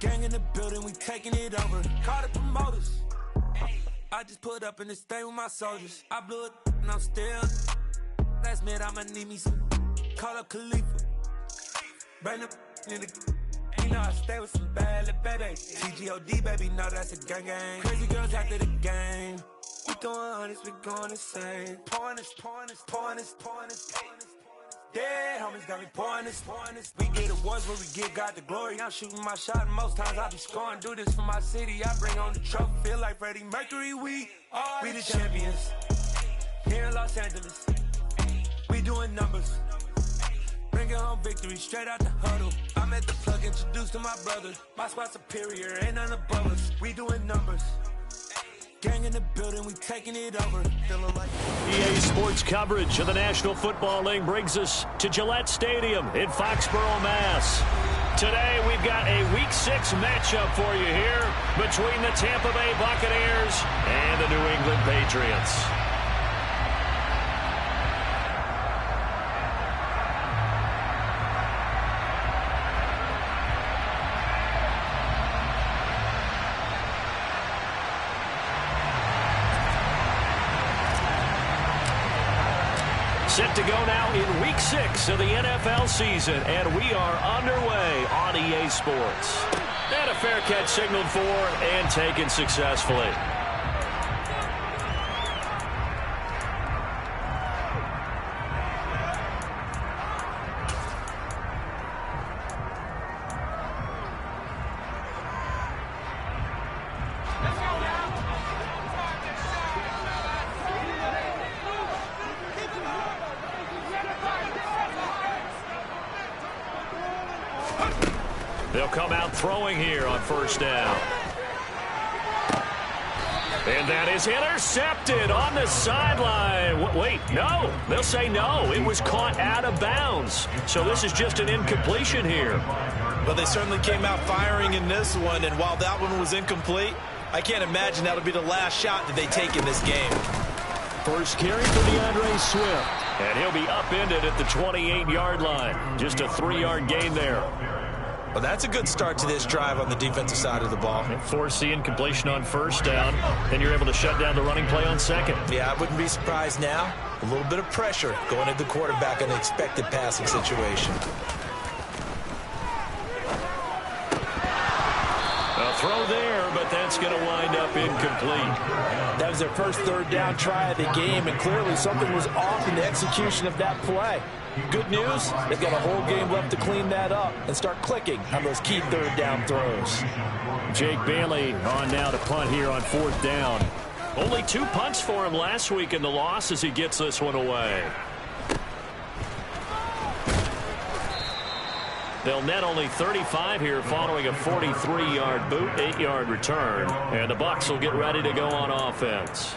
Gang in the building, we taking it over. Call the promoters. I just put up in this thing with my soldiers. I blew it and I'm still. Last minute I'ma need me some. Call up Khalifa. Bring the in the. You know I stay with some bad little baby. TGOD baby, know that's a gang gang. Crazy girls after the game. We doing honest, we going insane. Pouring this. Yeah, homies got me pouring this. We get awards where we give God the glory. I'm shooting my shot and most times I be scoring. Do this for my city, I bring on the trophy. Feel like Freddie Mercury, we the champions. Here in Los Angeles, we doing numbers. Bringing home victory straight out the huddle. I'm at the plug, introduced to my brother. My squad superior, ain't none above us. We doing numbers. Gang in the building, we taking it over. Feeling like EA Sports coverage of the National Football League brings us to Gillette Stadium in Foxborough, Mass. Today, we've got a Week 6 matchup for you here between the Tampa Bay Buccaneers and the New England Patriots. Set to go now in Week 6 of the NFL season, and we are underway on EA Sports. And a fair catch signaled for and taken successfully. They'll come out throwing here on first down. And that is intercepted on the sideline. Wait, no. They'll say no. It was caught out of bounds. So this is just an incompletion here. Well, they certainly came out firing in this one, and while that one was incomplete, I can't imagine that'll be the last shot that they take in this game. First carry for DeAndre Swift. And he'll be upended at the 28-yard line. Just a 3-yard gain there. Well, that's a good start to this drive on the defensive side of the ball. Force the incompletion on first down. Then you're able to shut down the running play on second. Yeah, I wouldn't be surprised now. A little bit of pressure going at the quarterback in an expected passing situation. A throw there, but that's going to wind up incomplete. That was their first third down try of the game, and clearly something was off in the execution of that play. Good news, they've got a whole game left to clean that up and start clicking on those key third down throws. Jake Bailey on now to punt here on fourth down. Only 2 punts for him last week in the loss as he gets this one away. They'll net only 35 here following a 43-yard boot, 8-yard return. And the Bucs will get ready to go on offense.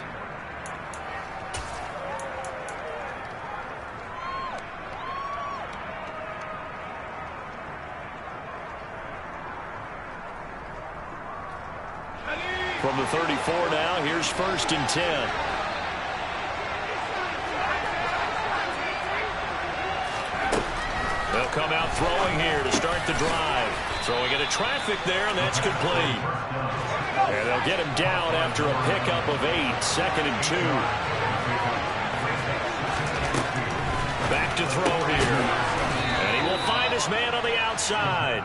From the 34 now, here's first and 10. They'll come out throwing here to start the drive. Throwing into traffic there, and that's complete. And they'll get him down after a pickup of 8, second and 2. Back to throw here. And he will find his man on the outside.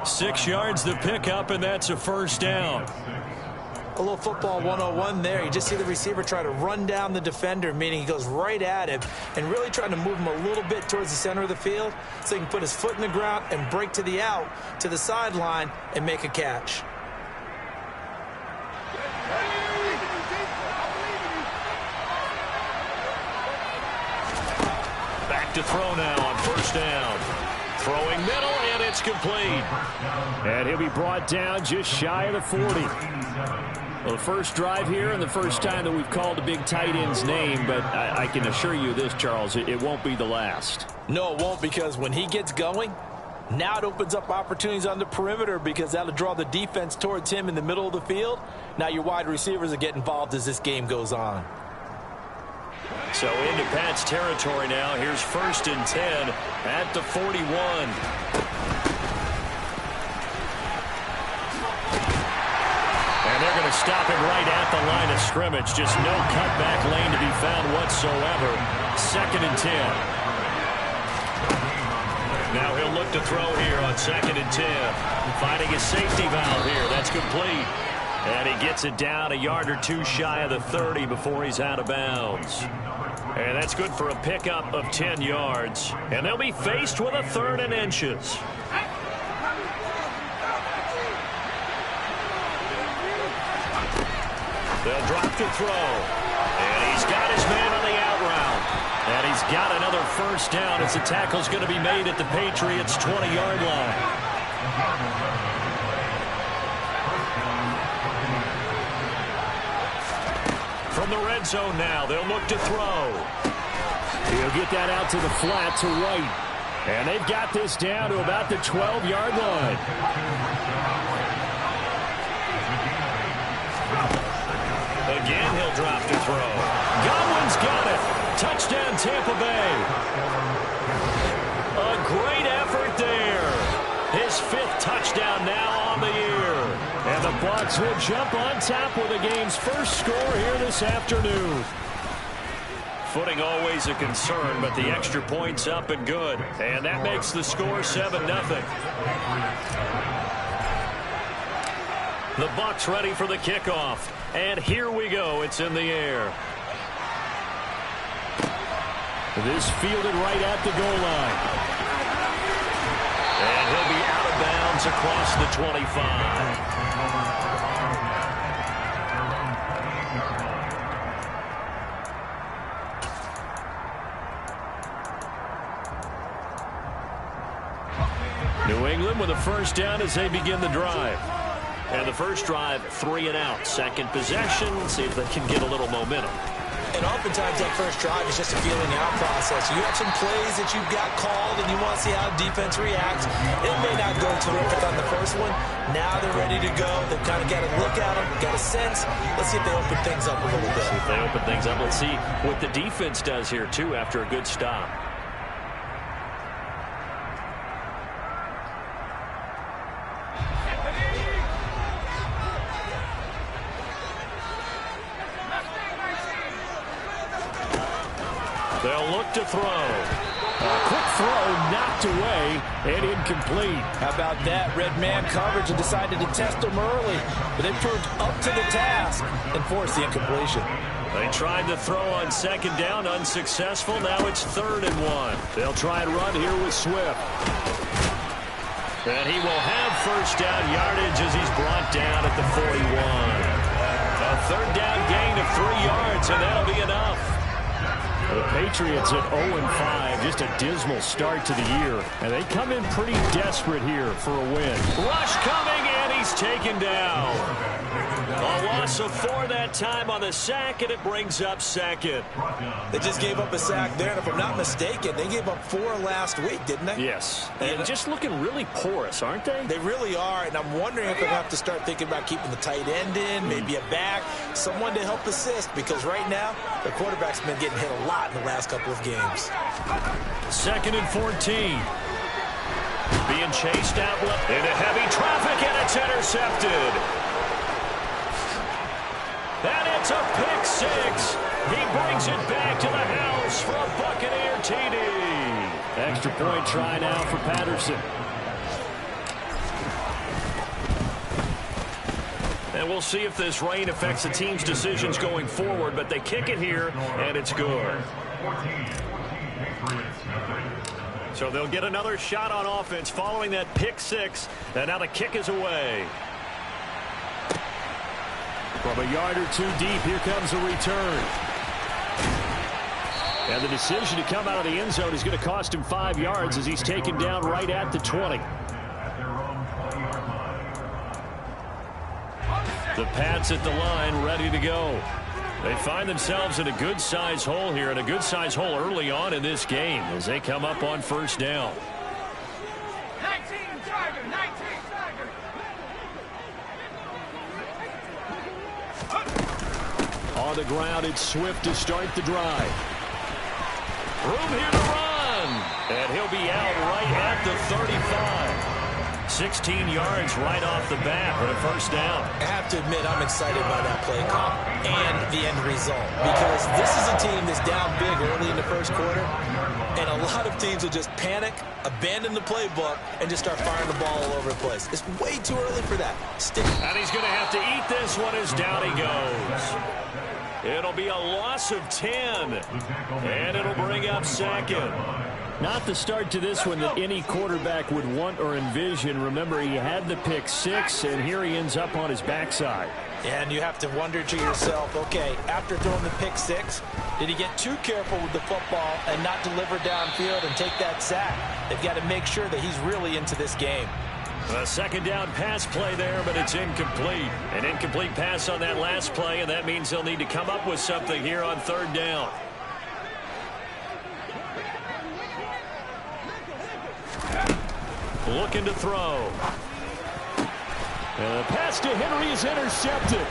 6 yards the pickup, and that's a first down. A little football 101 there. You just see the receiver try to run down the defender, meaning he goes right at him and really trying to move him a little bit towards the center of the field so he can put his foot in the ground and break to the out, to the sideline, and make a catch. Back to throw now on first down. Throwing middle, and it's complete. And he'll be brought down just shy of the 40. Well, the first drive here and the first time that we've called a big tight end's name, but I can assure you this, Charles, it won't be the last. No, it won't, because when he gets going, now it opens up opportunities on the perimeter because that'll draw the defense towards him in the middle of the field. Now your wide receivers will get involved as this game goes on. So into Pat's territory now. Here's first and 10 at the 41. to stop him right at the line of scrimmage. Just no cutback lane to be found whatsoever. 2nd and 10. Now he'll look to throw here on 2nd and 10. Finding his safety valve here. That's complete. And he gets it down a yard or two shy of the 30 before he's out of bounds. And that's good for a pickup of 10 yards. And they'll be faced with a 3rd and inches. They'll drop to throw. And he's got his man on the out route. And he's got another first down as the tackle's going to be made at the Patriots' 20-yard line. From the red zone now, they'll look to throw. He'll get that out to the flat to White. And they've got this down to about the 12-yard line. Again, he'll drop to throw. Godwin's got it. Touchdown, Tampa Bay. A great effort there. His 5th touchdown now on the year. And the Bucs will jump on top with the game's first score here this afternoon. Footing always a concern, but the extra point's up and good. And that makes the score 7-0. The Bucs ready for the kickoff. And here we go. It's in the air. This fielded right at the goal line. And he'll be out of bounds across the 25. New England with a first down as they begin the drive. And the first drive, 3 and out. Second possession, see if they can get a little momentum. And oftentimes that first drive is just a feeling out process. You have some plays that you've got called and you want to see how defense reacts. It may not go terrific on the first one. Now they're ready to go. They've kind of got to look at them, got a sense. Let's see if they open things up a little bit. See if they open things up. Let's see what the defense does here, too, after a good stop. They'll look to throw. A quick throw knocked away and incomplete. How about that? Red man coverage and decided to test them early. But they proved up to the task and forced the incompletion. They tried to throw on 2nd down, unsuccessful. Now it's 3rd and 1. They'll try and run here with Swift. And he will have first down yardage as he's brought down at the 41. A 3rd down gain of 3 yards, and that'll be enough. The Patriots at 0-5, just a dismal start to the year. And they come in pretty desperate here for a win. Rush coming, and he's taken down. A loss of 4 that time on the sack, and it brings up 2nd. They just gave up a sack there, and if I'm not mistaken, they gave up 4 last week, didn't they? Yes, and just looking really porous, aren't they? They really are, and I'm wondering if they have to start thinking about keeping the tight end in, maybe a back, someone to help assist, because right now, the quarterback's been getting hit a lot in the last couple of games. 2nd and 14. Being chased out into heavy traffic, and it's intercepted. And it's a pick 6. He brings it back to the house for a Buccaneer TD. Extra point try now for Patterson. And we'll see if this rain affects the team's decisions going forward, but they kick it here, and it's good. So they'll get another shot on offense following that pick 6, and now the kick is away. From a yard or 2 deep, here comes a return. And the decision to come out of the end zone is going to cost him 5 yards as he's taken down right at the 20. The Pats at the line, ready to go. They find themselves in a good-sized hole here, and a good-sized hole early on in this game as they come up on first down. 19 Tiger, 19 Tiger. On the ground, it's Swift to start the drive. Room here to run. And he'll be out right at the 35. 16 yards right off the bat for a first down. I have to admit, I'm excited by that play call and the end result, because this is a team that's down big early in the first quarter, and a lot of teams will just panic, abandon the playbook, and just start firing the ball all over the place. It's way too early for that. Stick. And he's going to have to eat this one as down he goes. It'll be a loss of 10, and it'll bring up second. Not the start to this one that any quarterback would want or envision. Remember, he had the pick six, and here he ends up on his backside. And you have to wonder to yourself, okay, after throwing the pick six, did he get too careful with the football and not deliver downfield and take that sack? They've got to make sure that he's really into this game. A second down pass play there, but it's incomplete. An incomplete pass on that last play, and that means they'll need to come up with something here on third down. Looking to throw. And the pass to Henry is intercepted.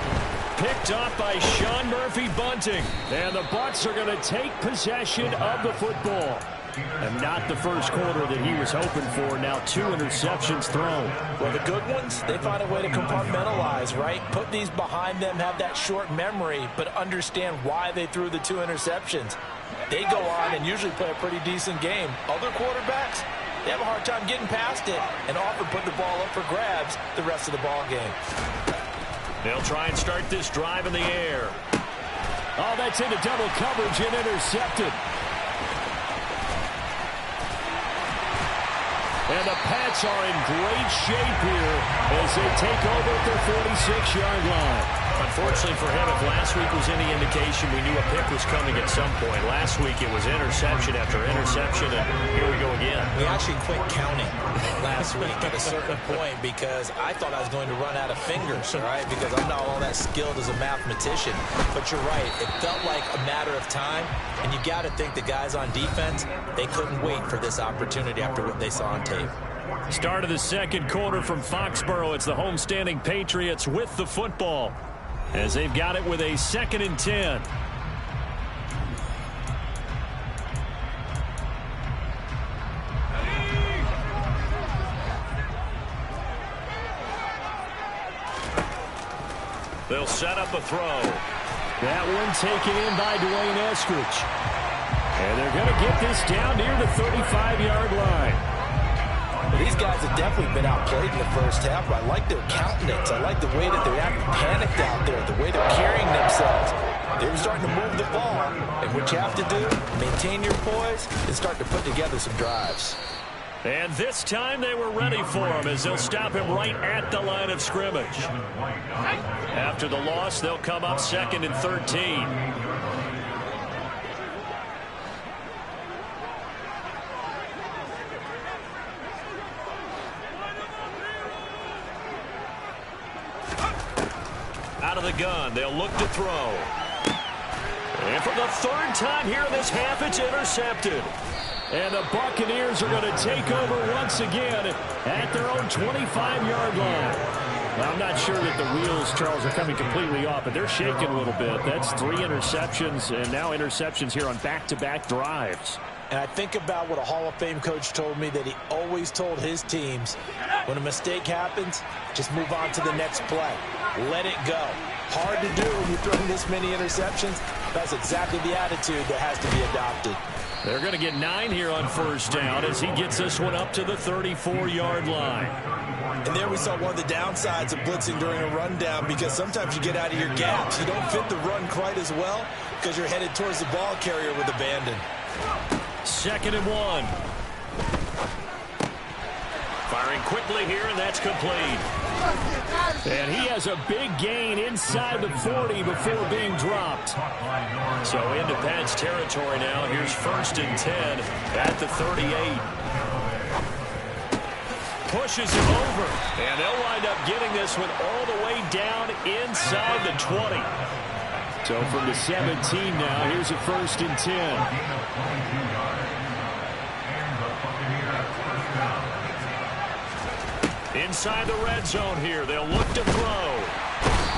Picked off by Sean Murphy-Bunting. And the Bucs are going to take possession of the football. And not the first quarter that he was hoping for. Now 2 interceptions thrown. Well, the good ones, they find a way to compartmentalize, right? Put these behind them, have that short memory, but understand why they threw the 2 interceptions. They go on and usually play a pretty decent game. Other quarterbacks, they have a hard time getting past it and often put the ball up for grabs the rest of the ball game. They'll try and start this drive in the air. Oh, that's into double coverage and intercepted. And the Pats are in great shape here as they take over at their 46-yard line. Unfortunately for him, if last week was any indication, we knew a pick was coming at some point. Last week it was interception after interception, and here we go again. We actually quit counting last week at a certain point because I thought I was going to run out of fingers, all right, because I'm not all that skilled as a mathematician. But you're right, it felt like a matter of time, and you got to think the guys on defense, they couldn't wait for this opportunity after what they saw on tape. Start of the second quarter from Foxborough. It's the homestanding Patriots with the football, as they've got it with a 2nd and 10. They'll set up a throw. That one taken in by Dwayne Eskridge. And they're going to get this down near the 35-yard line. Well, these guys have definitely been outplayed in the first half. I like their countenance. I like the way that they're acting panicked out there, the way they're carrying themselves. They were starting to move the ball. And what you have to do, maintain your poise and start to put together some drives. And this time they were ready for him as they'll stop him right at the line of scrimmage. After the loss, they'll come up 2nd and 13. Out of the gun, they'll look to throw. And for the 3rd time here in this half, it's intercepted. And the Buccaneers are going to take over once again at their own 25-yard line. Well, I'm not sure that the wheels, Charles, are coming completely off, but they're shaking a little bit. That's 3 interceptions, and now interceptions here on back-to-back drives. And I think about what a Hall of Fame coach told me, that he always told his teams, when a mistake happens, just move on to the next play. Let it go. Hard to do when you're throwing this many interceptions. That's exactly the attitude that has to be adopted. They're going to get 9 here on first down as he gets this one up to the 34-yard line. And there we saw one of the downsides of blitzing during a rundown, because sometimes you get out of your gaps. You don't fit the run quite as well because you're headed towards the ball carrier with abandon. 2nd and 1. Firing quickly here, and that's complete. And he has a big gain inside the 40 before being dropped. So into Pat's territory now. Here's 1st and 10 at the 38. Pushes him over, and they'll wind up getting this one all the way down inside the 20. So from the 17 now, here's a 1st and 10. Inside the red zone here, they'll look to throw.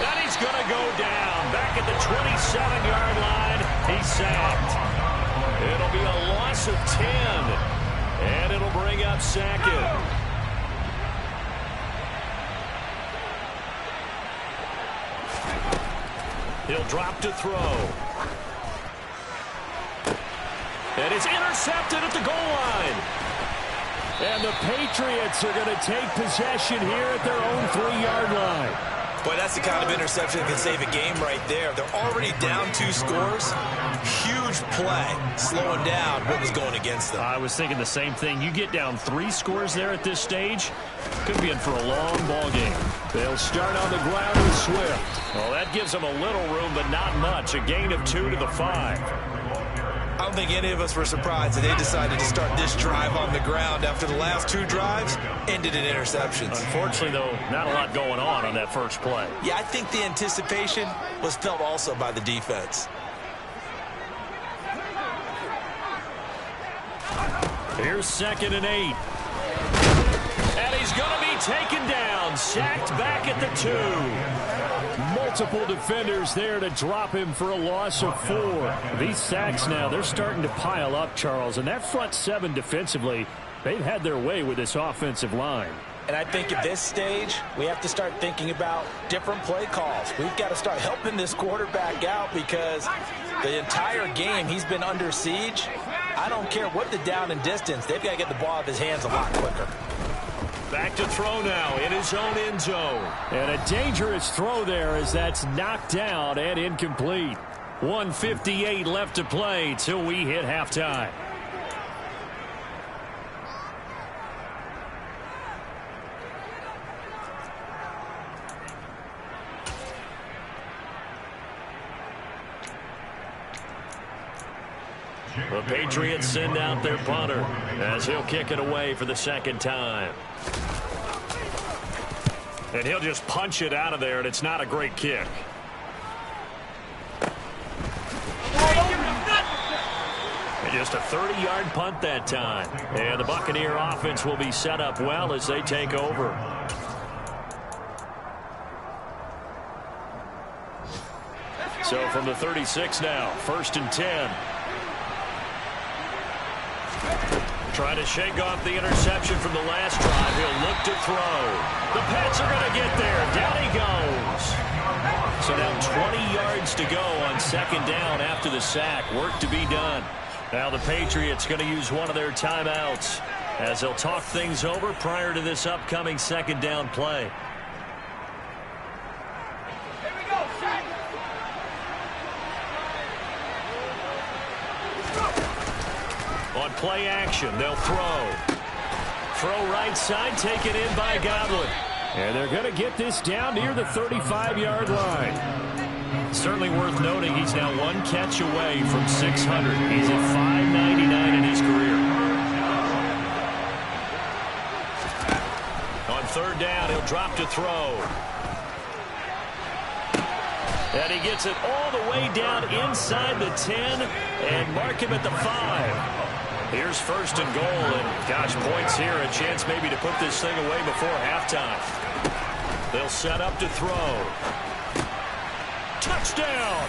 And he's going to go down. Back at the 27-yard line, he's sacked. It'll be a loss of 10, and it'll bring up 2nd. He'll drop to throw. And it's intercepted at the goal line. And the Patriots are going to take possession here at their own 3-yard line. Boy, that's the kind of interception that can save a game right there. They're already down 2 scores. Huge play, slowing down what was going against them. I was thinking the same thing. You get down 3 scores there at this stage, could be in for a long ball game. They'll start on the ground with Swift. Well, that gives them a little room, but not much. A gain of 2 to the 5. I don't think any of us were surprised that they decided to start this drive on the ground after the last 2 drives ended in interceptions. Unfortunately, though, not a lot going on that first play. Yeah, I think the anticipation was felt also by the defense. Here's 2nd and 8. And he's going to be taken down, sacked back at the 2. Multiple defenders there to drop him for a loss of 4. These sacks now, they're starting to pile up, Charles. And that front 7 defensively, they've had their way with this offensive line. And I think at this stage, we have to start thinking about different play calls. We've got to start helping this quarterback out because the entire game he's been under siege. I don't care what the down and distance. They've got to get the ball out of his hands a lot quicker. Back to throw now in his own end zone. And a dangerous throw there as that's knocked down and incomplete. 1:58 left to play till we hit halftime. The Patriots send out their punter as he'll kick it away for the 2nd time. And he'll just punch it out of there, and it's not a great kick. And just a 30-yard punt that time. And the Buccaneer offense will be set up well as they take over. So from the 36 now, 1st and 10. Trying to shake off the interception from the last drive. He'll look to throw. The Pats are going to get there. Down he goes. So now 20 yards to go on 2nd down after the sack. Work to be done. Now the Patriots going to use one of their timeouts as they'll talk things over prior to this upcoming 2nd down play. On play action, they'll throw. Throw right side, taken in by Godwin. And they're going to get this down near the 35-yard line. Certainly worth noting he's now 1 catch away from 600. He's at 599 in his career. On 3rd down, he'll drop to throw. And he gets it all the way down inside the 10 and mark him at the 5. Here's 1st and goal, and gosh, points here, a chance maybe to put this thing away before halftime. They'll set up to throw. Touchdown!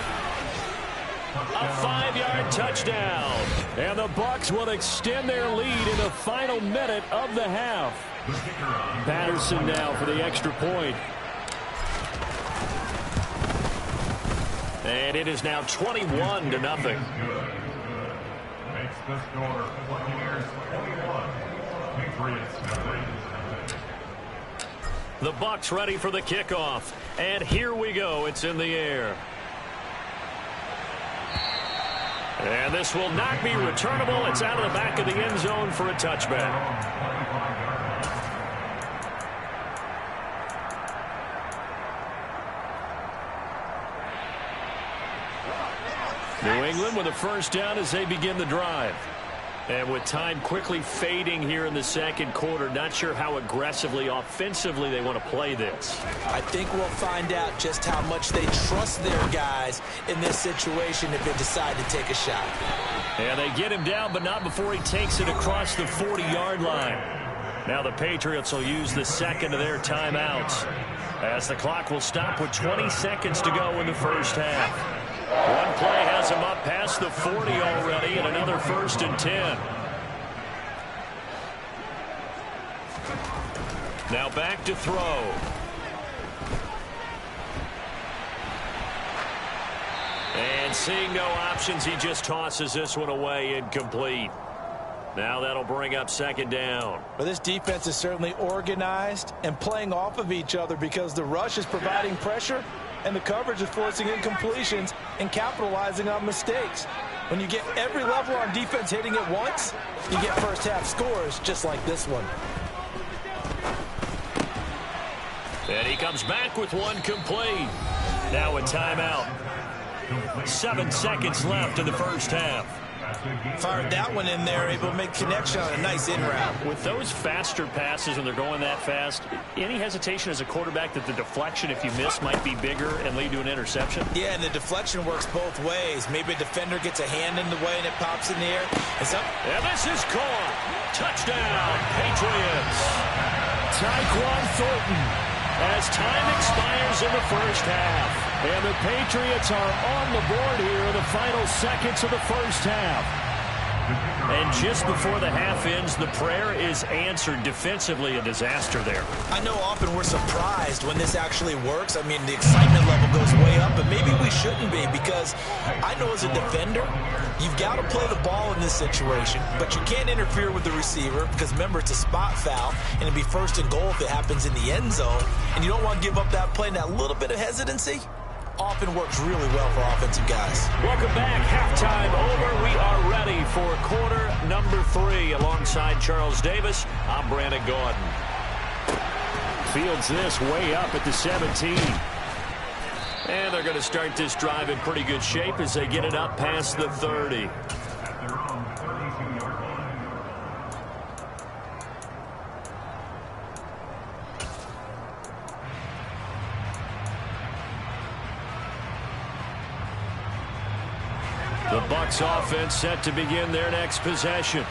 A 5-yard touchdown. And the Bucs will extend their lead in the final minute of the half. Patterson now for the extra point. And it is now 21-0. Makes the score Buccaneers 21, Patriots 3. The Bucs ready for the kickoff. And here we go. It's in the air. And this will not be returnable. It's out of the back of the end zone for a touchback. New England with a 1st down as they begin the drive. And with time quickly fading here in the 2nd quarter, not sure how aggressively, offensively they want to play this. I think we'll find out just how much they trust their guys in this situation if they decide to take a shot. And they get him down, but not before he takes it across the 40-yard line. Now the Patriots will use the 2nd of their timeouts as the clock will stop with 20 seconds to go in the 1st half. One play has him up past the 40 already, and another 1st and 10. Now back to throw. And seeing no options, he just tosses this one away, incomplete. Now that'll bring up second down. Well, this defense is certainly organized and playing off of each other because the rush is providing pressure and the coverage is forcing incompletions and capitalizing on mistakes. When you get every level on defense hitting at once, you get first half scores just like this one. And he comes back with one complete. Now a timeout. 7 seconds left in the first half. Fired that one in there, able to make connection on a nice in route. With those faster passes when they're going that fast, any hesitation as a quarterback that the deflection, if you miss, might be bigger and lead to an interception? Yeah, and the deflection works both ways. Maybe a defender gets a hand in the way and it pops in the air. And this is caught. Touchdown, Patriots. Tyquan Thornton as time expires in the first half. And the Patriots are on the board here in the final seconds of the first half. And just before the half ends, the prayer is answered. Defensively, a disaster there. I know often we're surprised when this actually works. I mean, the excitement level goes way up, but maybe we shouldn't be because I know as a defender, you've got to play the ball in this situation, but you can't interfere with the receiver because, remember, it's a spot foul, and it'd be first and goal if it happens in the end zone, and you don't want to give up that play and that little bit of hesitancy. Often works really well for offensive guys. Welcome back. Halftime over. We are ready for quarter number 3. Alongside Charles Davis, I'm Brandon Gaudin. Fields this way up at the 17. And they're going to start this drive in pretty good shape as they get it up past the 30. The Bucs offense set to begin their next possession.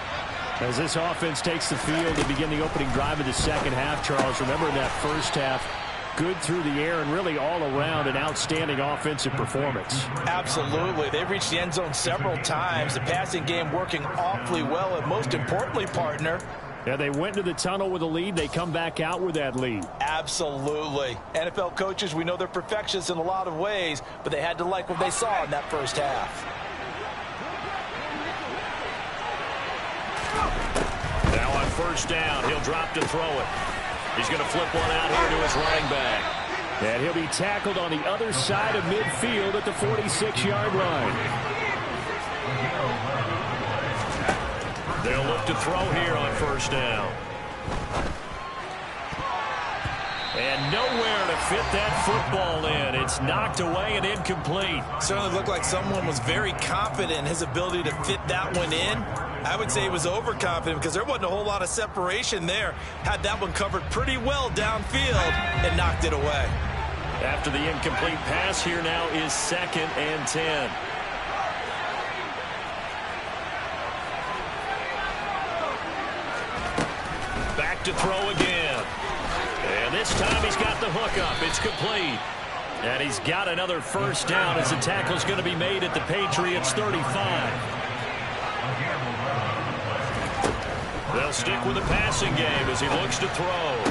As this offense takes the field to begin the opening drive of the second half, Charles, remember in that first half, good through the air and really all around an outstanding offensive performance. Absolutely. They've reached the end zone several times. The passing game working awfully well, and most importantly, partner, yeah, they went to the tunnel with a lead. They come back out with that lead. Absolutely. NFL coaches, we know they're perfectionists in a lot of ways, but they had to like what they saw in that first half. Now on first down, he'll drop to throw it. He's going to flip one out here to his running back. And he'll be tackled on the other side of midfield at the 46-yard line. They'll look to throw here on first down. And nowhere to fit that football in. It's knocked away and incomplete. Certainly looked like someone was very confident in his ability to fit that one in. I would say he was overconfident because there wasn't a whole lot of separation there. Had that one covered pretty well downfield and knocked it away. After the incomplete pass, here now is 2nd and 10. Back to throw again. And this time he's got the hook up. It's complete. And he's got another first down as the tackle's going to be made at the Patriots 35. They'll stick with the passing game as he looks to throw.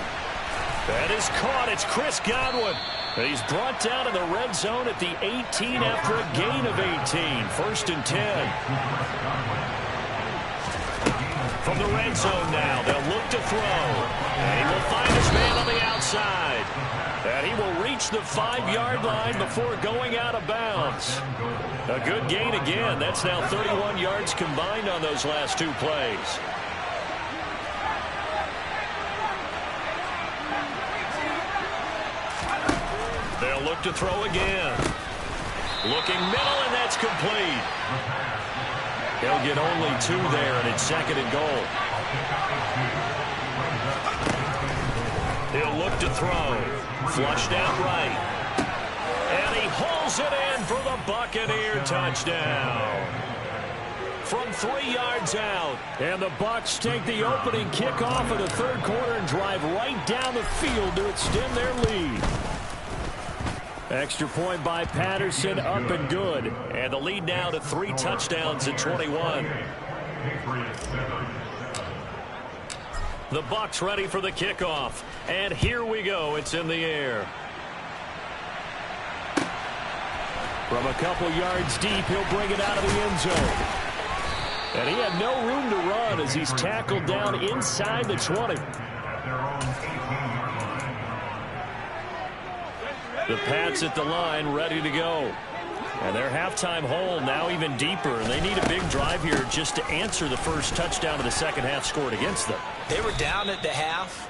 That is caught. It's Chris Godwin. He's brought down in the red zone at the 18 after a gain of 18. 1st and 10. From the red zone now, they'll look to throw. And he will find his man on the outside. And he will reach the 5-yard line before going out of bounds. A good gain again. That's now 31 yards combined on those last 2 plays. They'll look to throw again. Looking middle, and that's complete. He'll get only 2 there, and it's 2nd and goal. He'll look to throw. Flushed out right. And he hauls it in for the Buccaneer touchdown. From 3 yards out. And the Bucs take the opening kickoff of the 3rd quarter and drive right down the field to extend their lead. Extra point by Patterson, up and good. And the lead now to 3 touchdowns at 21. The Bucs ready for the kickoff. And here we go. It's in the air. From a couple yards deep, he'll bring it out of the end zone. And he had no room to run as he's tackled down inside the 20. The Pats at the line, ready to go. And their halftime hole now even deeper, and they need a big drive here just to answer the first touchdown of the second half scored against them. They were down at the half.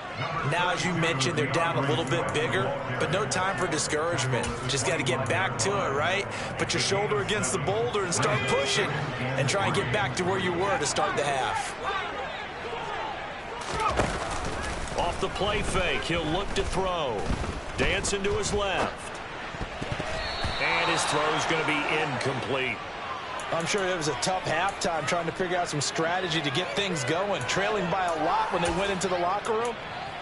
Now, as you mentioned, they're down a little bit bigger, but no time for discouragement. Just got to get back to it, right? Put your shoulder against the boulder and start pushing and try and get back to where you were to start the half. Off the play fake, he'll look to throw. Dancing to his left. And his throw's going to be incomplete. I'm sure it was a tough halftime trying to figure out some strategy to get things going. Trailing by a lot when they went into the locker room.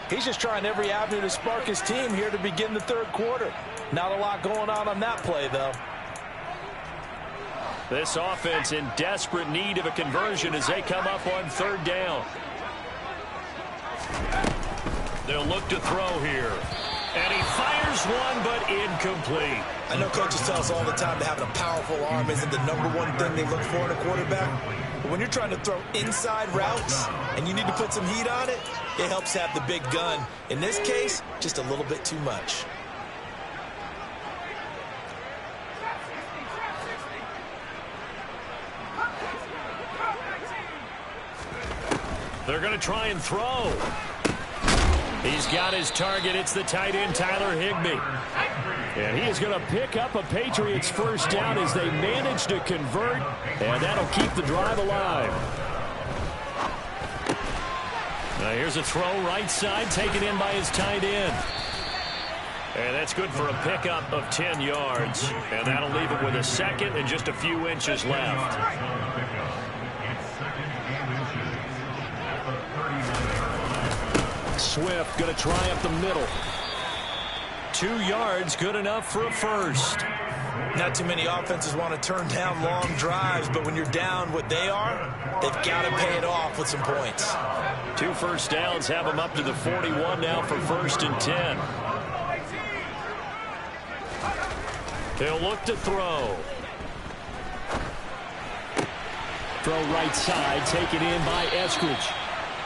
He's just trying every avenue to spark his team here to begin the third quarter. Not a lot going on that play, though. This offense in desperate need of a conversion as they come up on third down. They'll look to throw here. And he fires one, but incomplete. I know coaches tell us all the time that having a powerful arm isn't the #1 thing they look for in a quarterback. But when you're trying to throw inside routes and you need to put some heat on it, it helps have the big gun. In this case, just a little bit too much. They're going to try and throw. He's got his target. It's the tight end, Tyler Higbee. And he is going to pick up a Patriots first down as they manage to convert, and that'll keep the drive alive. Now here's a throw right side, taken in by his tight end. And that's good for a pickup of 10 yards. And that'll leave it with a second and just a few inches left. Swift going to try up the middle. 2 yards, good enough for a first. Not too many offenses want to turn down long drives, but when you're down what they are, they've got to pay it off with some points. 2 first downs have them up to the 41 now for 1st and 10. They'll look to throw. Throw right side, taken in by Eskridge.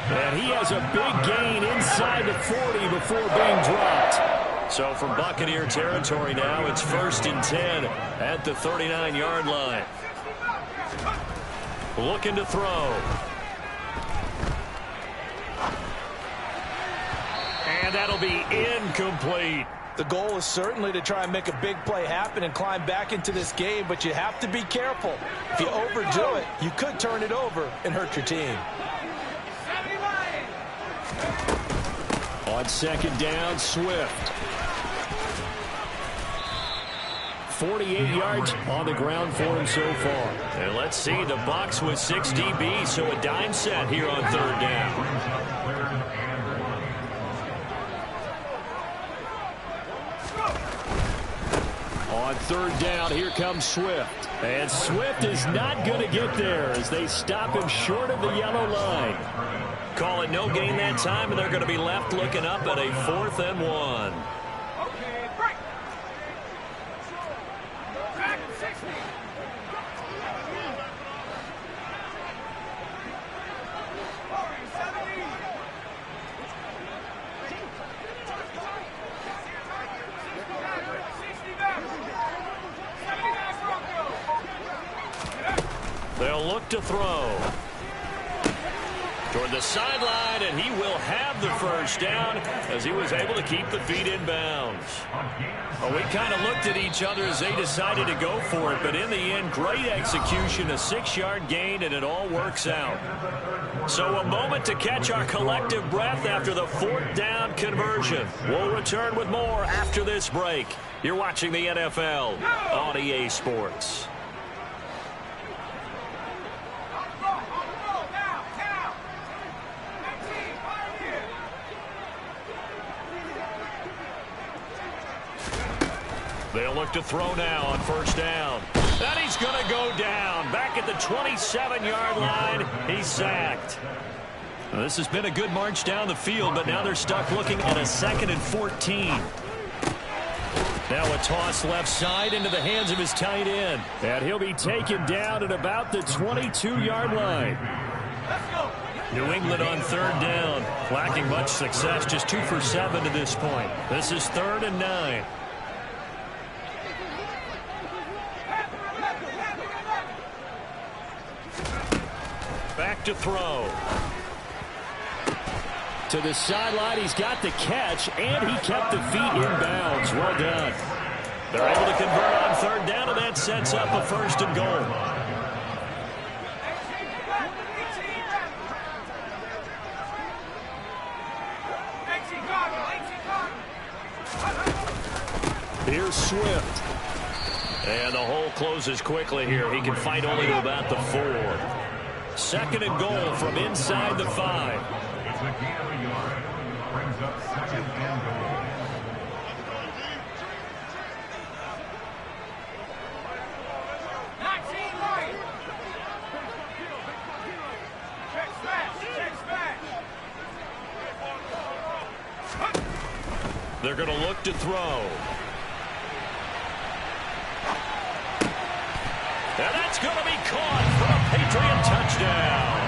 And he has a big gain inside the 40 before being dropped. So from Buccaneer territory now, it's 1st and 10 at the 39-yard line. Looking to throw. And that'll be incomplete. The goal is certainly to try and make a big play happen and climb back into this game, but you have to be careful. If you overdo it, you could turn it over and hurt your team. On 2nd down, Swift. 48 yards on the ground for him so far. And let's see, the Bucs with 6 DBs, so a dime set here on 3rd down. On 3rd down, here comes Swift. And Swift is not going to get there as they stop him short of the yellow line. Call it no gain that time, and they're going to be left looking up at a 4th and 1. Okay, break. Back 60. They'll look to throw. Toward the sideline, and he will have the first down as he was able to keep the feet in bounds. Well, we kind of looked at each other as they decided to go for it, but in the end, great execution, a 6-yard gain, and it all works out. So a moment to catch our collective breath after the 4th down conversion. We'll return with more after this break. You're watching the NFL on EA Sports. They'll look to throw now on 1st down. And he's going to go down. Back at the 27-yard line, he's sacked. Now, this has been a good march down the field, but now they're stuck looking at a 2nd and 14. Now a toss left side into the hands of his tight end. And he'll be taken down at about the 22-yard line. New England on third down. Lacking much success, just 2 for 7 to this point. This is 3rd and 9. Back to throw. To the sideline, he's got the catch, and he kept the feet in bounds. Well done. They're able to convert on third down, and that sets up a 1st and goal. Here's Swift. And the hole closes quickly here. He can fight only to about the 4. 2nd and goal from inside the 5. It's a gain of a yard. Brings up 2nd and goal. They're going to look to throw. And that's going to be caught for a Patriot touchdown.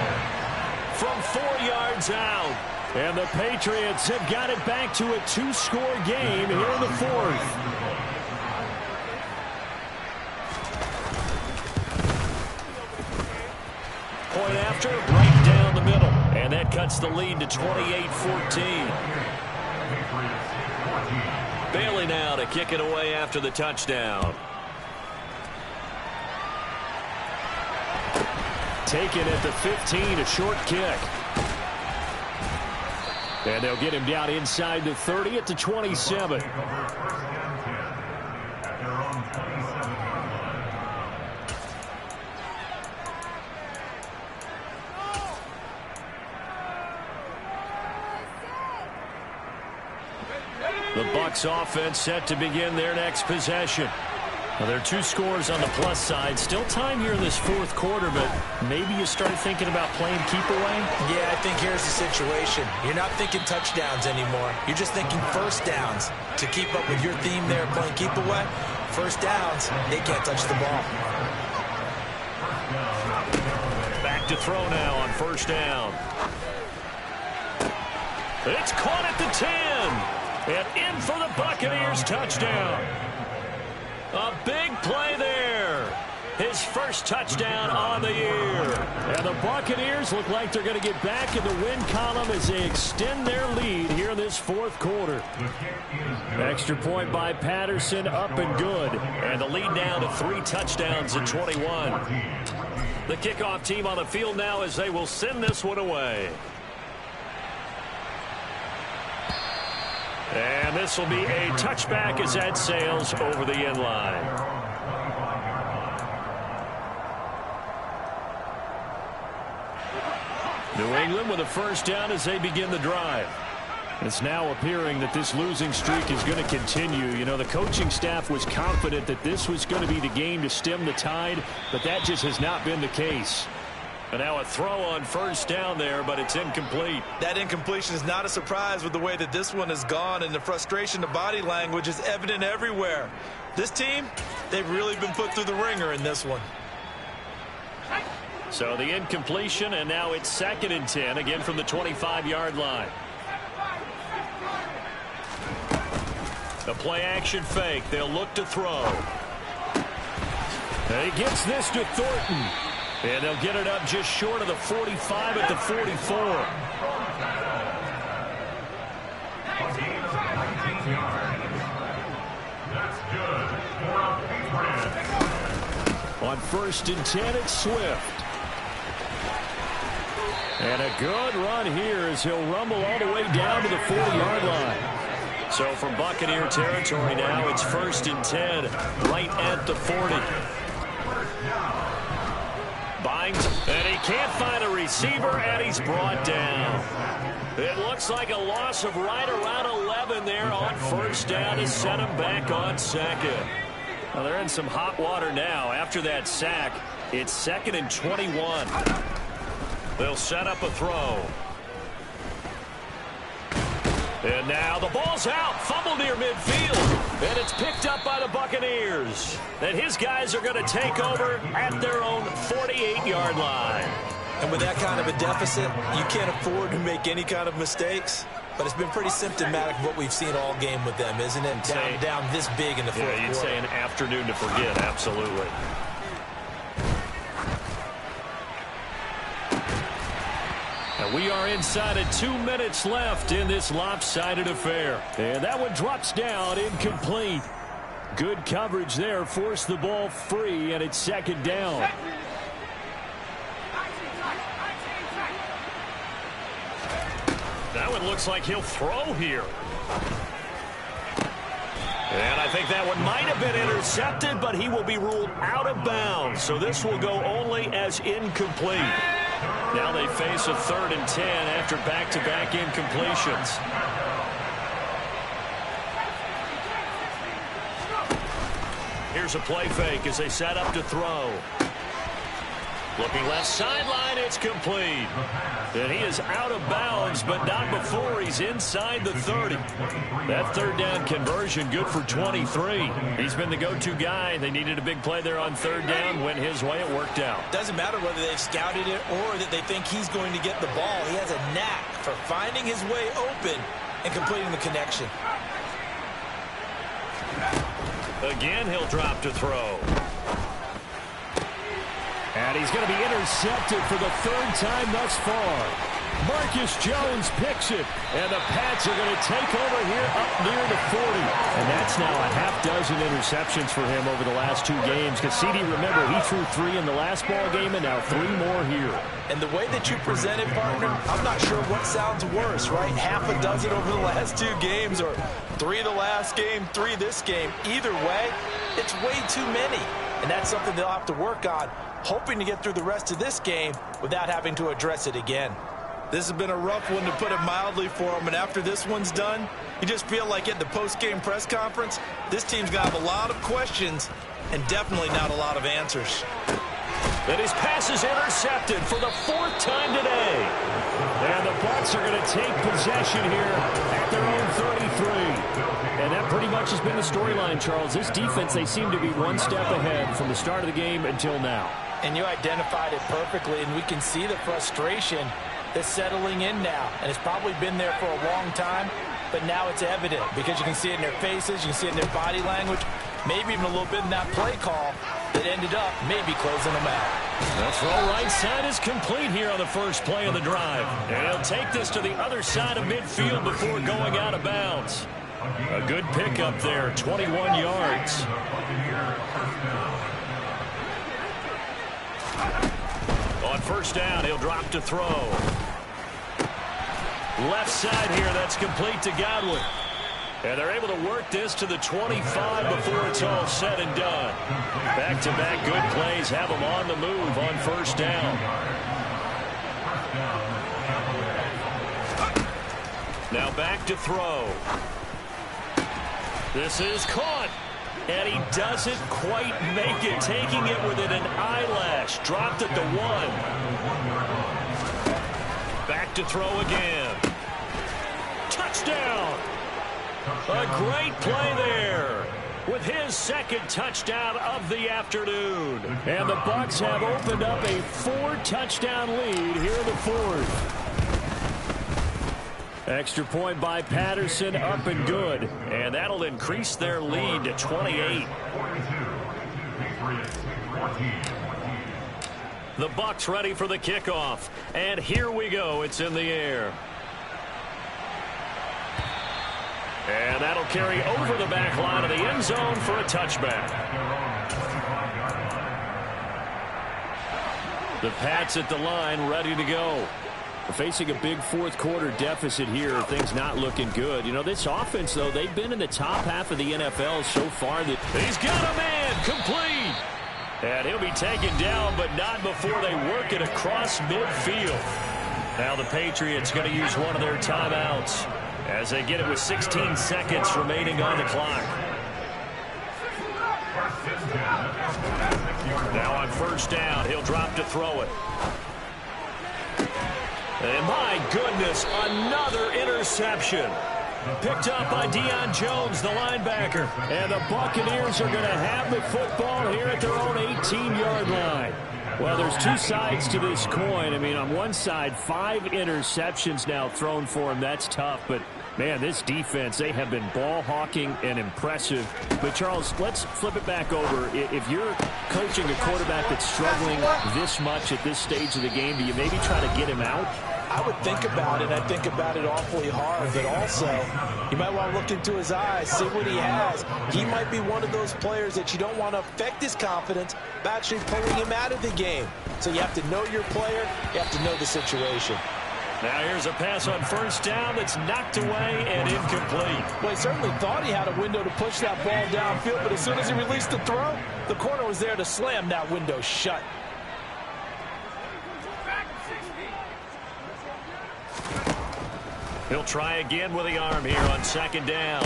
From 4 yards out. And the Patriots have got it back to a 2-score game here in the 4th. Point after, right down the middle. And that cuts the lead to 28-14. Bailey now to kick it away after the touchdown. Taken at the 15, a short kick. And they'll get him down inside the 30 at the 27. The Bucs offense set to begin their next possession. Now, there are 2 scores on the plus side. Still time here in this 4th quarter, but maybe you started thinking about playing keep away? Yeah, I think here's the situation. You're not thinking touchdowns anymore. You're just thinking first downs. To keep up with your theme there, playing keep away, first downs, they can't touch the ball. Back to throw now on 1st down. It's caught at the 10. And in for the Buccaneers touchdown. A big play there. His first touchdown on the year. And the Buccaneers look like they're going to get back in the win column as they extend their lead here in this 4th quarter. Extra point by Patterson, up and good. And the lead now to 3 touchdowns at 21. The kickoff team on the field now as they will send this one away. And this will be a touchback as that sails over the end line. New England with a 1st down as they begin the drive. It's now appearing that this losing streak is going to continue. You know, the coaching staff was confident that this was going to be the game to stem the tide, but that just has not been the case. And now a throw on 1st down there, but it's incomplete. That incompletion is not a surprise with the way that this one has gone, and the frustration, the body language is evident everywhere. This team, they've really been put through the ringer in this one. So the incompletion, and now it's 2nd and 10, again from the 25-yard line. The play-action fake. They'll look to throw. And he gets this to Thornton. And they'll get it up just short of the 45 at the 44. On 1st and 10, it's Swift. And a good run here as he'll rumble all the way down to the 40-yard line. So from Buccaneer territory now, it's 1st and 10, right at the 40. Binds, and he can't find a receiver, and he's brought down. It looks like a loss of right around 11 there on 1st down to set him back on 2nd. Well, they're in some hot water now. After that sack, it's 2nd and 21. They'll set up a throw. And now the ball's out. Fumble near midfield. And it's picked up appears that his guys are going to take over at their own 48-yard line. And with that kind of a deficit, you can't afford to make any kind of mistakes. But it's been pretty symptomatic of what we've seen all game with them, isn't it? Down this big in the fourth quarter. Yeah, you'd say an afternoon to forget, absolutely. And we are inside of 2 minutes left in this lopsided affair. And that one drops down, incomplete. Good coverage there, forced the ball free, and it's second down. That one looks like he'll throw here. And I think that one might have been intercepted, but he will be ruled out of bounds. So this will go only as incomplete. Now they face a 3rd and 10 after back-to-back incompletions. Here's a play fake as they set up to throw. Looking left sideline, it's complete. And he is out of bounds, but not before he's inside the 30. That 3rd down conversion, good for 23. He's been the go-to guy. They needed a big play there on 3rd down. Went his way, it worked out. Doesn't matter whether they've scouted it or that they think he's going to get the ball. He has a knack for finding his way open and completing the connection. Again, he'll drop to throw. And he's going to be intercepted for the 3rd time thus far. Marcus Jones picks it, and the Pats are going to take over here up near the 40. And that's now a half-dozen interceptions for him over the last 2 games. Because CD, remember, he threw 3 in the last ball game, and now 3 more here. And the way that you present it, partner, I'm not sure what sounds worse, right? Half a dozen over the last 2 games, or 3 the last game, 3 this game. Either way, it's way too many. And that's something they'll have to work on, hoping to get through the rest of this game without having to address it again. This has been a rough one, to put it mildly, for them. And after this one's done, you just feel like at the post-game press conference, this team's going to have a lot of questions and definitely not a lot of answers. And his pass is intercepted for the 4th time today. And the Bucs are going to take possession here at their own 33. And that pretty much has been the storyline, Charles. This defense, they seem to be one step ahead from the start of the game until now. And you identified it perfectly, and we can see the frustration that's settling in now. And it's probably been there for a long time, but now it's evident because you can see it in their faces, you can see it in their body language, maybe even a little bit in that play call that ended up maybe closing them out. The throw right side is complete here on the first play of the drive. And he'll take this to the other side of midfield before going out of bounds. A good pickup there, 21 yards. On 1st down, he'll drop to throw. Left side here, that's complete to Godwin. And they're able to work this to the 25 before it's all said and done. Back-to-back good plays have them on the move on 1st down. Now back to throw. This is caught. And he doesn't quite make it, taking it within an eyelash. Dropped at the 1. Back to throw again. Touchdown. A great play there with his 2nd touchdown of the afternoon. And the Bucs have opened up a 4-touchdown lead here in the 4th. Extra point by Patterson, up and good. And that'll increase their lead to 28. The Bucs ready for the kickoff. And here we go. It's in the air. And that'll carry over the back line of the end zone for a touchback. The Pats at the line, ready to go. We're facing a big 4th quarter deficit here. Things not looking good. You know, this offense, though, they've been in the top half of the NFL so far. He's got a man, complete. And he'll be taken down, but not before they work it across midfield. Now the Patriots going to use one of their timeouts as they get it with 16 seconds remaining on the clock. Now on 1st down, he'll drop to throw it. And my goodness, another interception. Picked up by Deion Jones, the linebacker. And the Buccaneers are going to have the football here at their own 18-yard line. Well, there's two sides to this coin. I mean, on one side, 5 interceptions now thrown for him. That's tough, but man, this defense, they have been ball hawking and impressive. But, Charles, let's flip it back over. If you're coaching a quarterback that's struggling this much at this stage of the game, do you maybe try to get him out? I would think about it. I think about it awfully hard. But also, you might want to look into his eyes, see what he has. He might be one of those players that you don't want to affect his confidence by actually pulling him out of the game. So you have to know your player. You have to know the situation. Now here's a pass on first down that's knocked away and incomplete. Well, he certainly thought he had a window to push that ball downfield, but as soon as he released the throw, the corner was there to slam that window shut. He'll try again with the arm here on second down.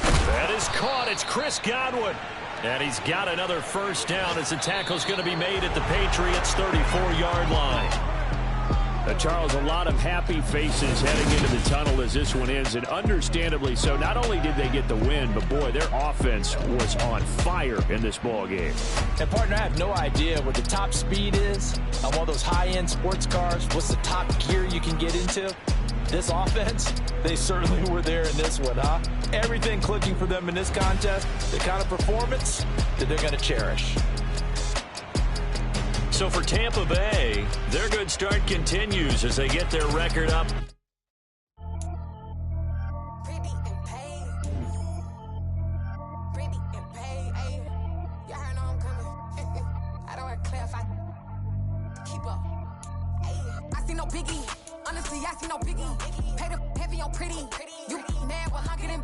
That is caught. It's Chris Godwin. And he's got another first down as the tackle's going to be made at the Patriots' 34-yard line. Charles, a lot of happy faces heading into the tunnel as this one ends, and understandably so. Not only did they get the win, but, boy, their offense was on fire in this ball game. And, partner, I have no idea what the top speed is on one of those high-end sports cars. What's the top gear you can get into? This offense, they certainly were there in this one, huh? Everything clicking for them in this contest, the kind of performance that they're going to cherish. So for Tampa Bay, their good start continues as they get their record up. I see no biggie. Honestly, I see no biggie. Pay the heavy on pretty. You mad with 100 and